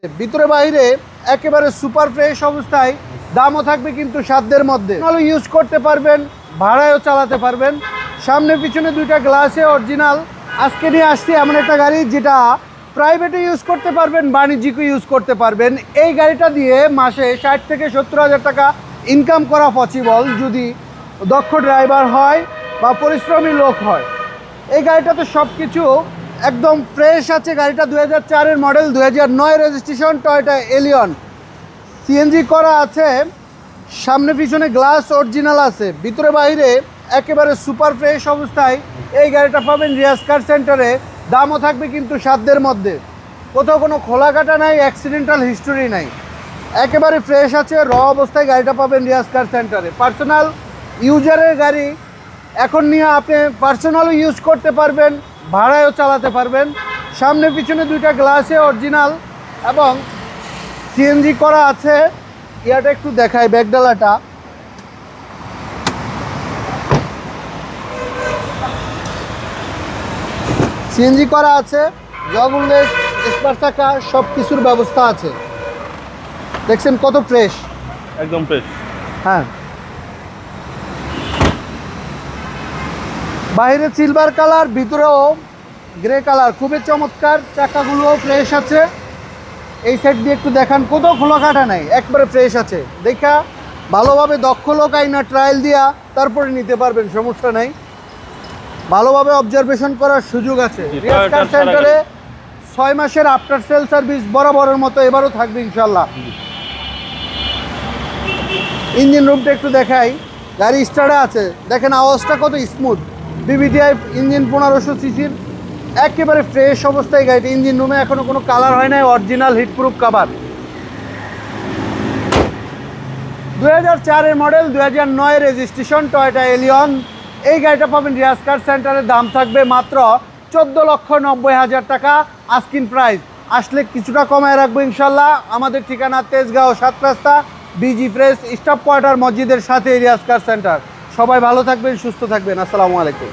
ভিতরে বাইরে একেবারে সুপার ফ্রেশ অবস্থায়, দামও থাকবে কিন্তু সাধ্যের মধ্যে। ভালো ইউজ করতে পারবেন, ভাড়ায়ও চালাতে পারবেন। সামনে পিছনে দুইটা গ্লাসে অরিজিনাল। আজকে নিয়ে আসছি এমন একটা গাড়ি যেটা প্রাইভেটে ইউজ করতে পারবেন, বাণিজ্যিকও ইউজ করতে পারবেন। এই গাড়িটা দিয়ে মাসে 60 থেকে 70,000 টাকা ইনকাম করা পসিবল যদি দক্ষ ড্রাইভার হয় বা পরিশ্রমী লোক হয়। এই গাড়িটাতে সব কিছু একদম ফ্রেশ আছে। গাড়িটা 2004-এর model, 2009 registration, Toyota Allion. CNG করা আছে, সামনে পিছনে গ্লাস অরিজিনাল আছে। ভিতরে বাইরে একেবারে সুপার ফ্রেশ অবস্থায় এই গাড়িটা পাবেন রিয়াজ কার সেন্টারে। দামও থাকবে কিন্তু সাধ্যের মধ্যে। কোথাও কোনো খোলা কাটা নাই, অ্যাক্সিডেন্টাল হিস্টোরি নাই, একেবারে ফ্রেশ আছে। র অবস্থায় গাড়িটা পাবেন রিয়াজ কার সেন্টারে। পার্সোনাল ইউজারের গাড়ি, এখন নিয়ে আপনি পার্সোনালও ইউজ করতে পারবেন, ভাড়ায়ও চালাতে পারবেন। সামনে পিছনে দুইটা গ্লাসে অরিজিনাল এবং সিএনজি করা আছে। ইয়াটা একটু দেখাই, ব্যাকডালাটা সিএনজি করা আছে, জগুললেস, স্পার চাকা, সব কিছুর ব্যবস্থা আছে। দেখছেন কত ফ্রেশ, একদম ফ্রেশ। হ্যাঁ, বাইরে সিলভার কালার, ভিতরেও গ্রে কালার, খুবই চমৎকার। চাকাগুলোও ফ্রেশ আছে। এই সাইড দিয়ে একটু দেখান, কোথাও খোলা কাটা নাই, একবারে ফ্রেশ আছে। দেখা ভালোভাবে দক্ষ লোক আইনা ট্রায়াল দিয়া তারপরে নিতে পারবেন, সমস্যা নাই। ভালোভাবে অবজারভেশন করার সুযোগ আছে। রিয়াজ কার সেন্টারে 6 মাসের আফটার সেল সার্ভিস বরাবরের মতো এবারও থাকবে ইনশাল্লাহ। ইঞ্জিন রুমটা একটু দেখাই, গাড়ি স্টার্টে আছে, দেখেন আওয়াজটা কত স্মুথ। বিবিটিআই ইঞ্জিন, 1500 সিসির, একেবারে ফ্রেশ অবস্থায় গাড়িটা। ইঞ্জিন রুমে এখনো কোনো কালার হয় নাই, অরিজিনাল হিটপ্রুফ কাভার। 2004-এর মডেল, 2009 রেজিস্ট্রেশন, টয়োটা এলিয়ন। এই গাড়িটা পাবেন রিয়াজ কার সেন্টারে। দাম থাকবে মাত্র 14,90,000 টাকা আস্কিং প্রাইস। আসলে কিছুটা কমায় রাখবো ইনশাল্লাহ। আমাদের ঠিকানা তেজগাঁও 7 রাস্তা, বিজি প্রেস, স্টাফ কোয়ার্টার মসজিদের সাথে রিয়াজ কার সেন্টার। সবাই ভালো থাকবেন, সুস্থ থাকবেন। আসসালামু আলাইকুম।